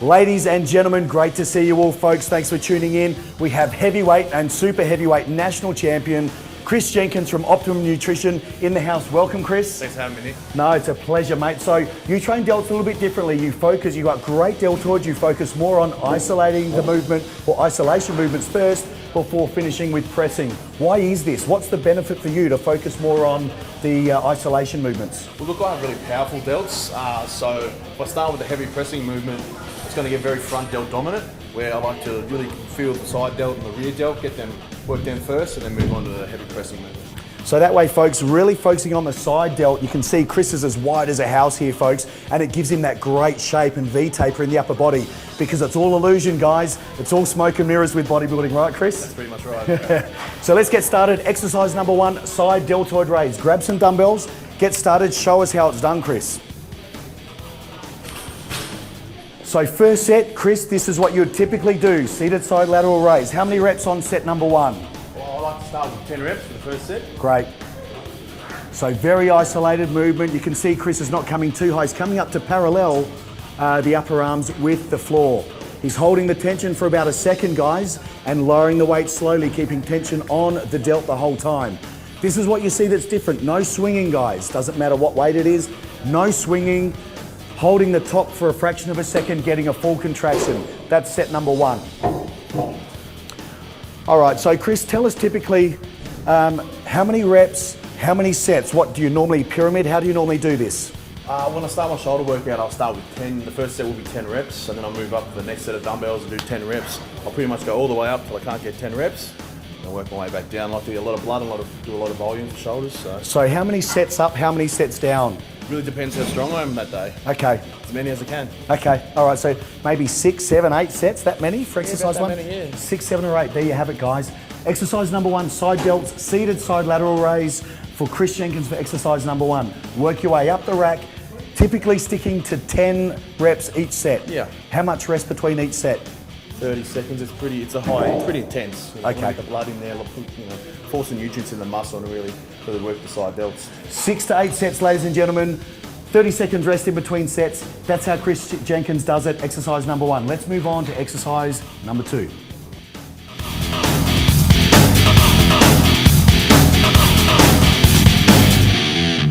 Ladies and gentlemen, great to see you all, folks. Thanks for tuning in. We have heavyweight and super heavyweight national champion Chris Jenkins from Optimum Nutrition in the house. Welcome, Chris. Thanks for having me, Nick. No, it's a pleasure, mate. So you train delts a little bit differently. You got great deltoids. You focus more on isolating the movement or isolation movements first before finishing with pressing. Why is this? What's the benefit for you to focus more on the isolation movements? Well, look, I have really powerful delts. So if I start with the heavy pressing movement, it's going to get very front delt dominant, where I like to really feel the side delt and the rear delt, work them first, and then move on to the heavy pressing movement. So that way, folks, really focusing on the side delt. You can see Chris is as wide as a house here, folks, and it gives him that great shape and V-taper in the upper body, because it's all illusion, guys. It's all smoke and mirrors with bodybuilding, right, Chris? That's pretty much right. So let's get started. Exercise number 1, side deltoid raise. Grab some dumbbells, get started, show us how it's done, Chris. So first set, Chris, this is what you would typically do, seated side lateral raise. How many reps on set number 1? Well, I like to start with 10 reps for the first set. Great. So very isolated movement. You can see Chris is not coming too high. He's coming up to parallel the upper arms with the floor. He's holding the tension for about a second, guys, and lowering the weight slowly, keeping tension on the delt the whole time. This is what you see that's different. No swinging, guys. Doesn't matter what weight it is. No swinging. Holding the top for a fraction of a second, getting a full contraction. That's set number 1. All right, so Chris, tell us typically how many reps, how many sets? What do you normally pyramid? How do you normally do this? When I start my shoulder workout, I'll start with 10. The first set will be 10 reps, and then I'll move up to the next set of dumbbells and do 10 reps. I'll pretty much go all the way up till I can't get 10 reps. And work my way back down. I like to get a lot of blood and do a lot of volume for shoulders. So how many sets up, how many sets down? Really depends how strong I am that day. Okay. As many as I can. Okay, all right, so maybe 6, 7, 8 sets, that many for exercise 1? Many, yeah. 6, 7 or 8, there you have it, guys. Exercise number 1, side delts, seated side lateral raise for Chris Jenkins for exercise number 1. Work your way up the rack, typically sticking to 10 reps each set. Yeah. How much rest between each set? 30 seconds, it's pretty intense. Okay. The blood in there, force the nutrients in the muscle and really work the side delts. 6 to 8 sets, ladies and gentlemen. 30 seconds rest in between sets. That's how Chris Jenkins does it, exercise number 1. Let's move on to exercise number 2.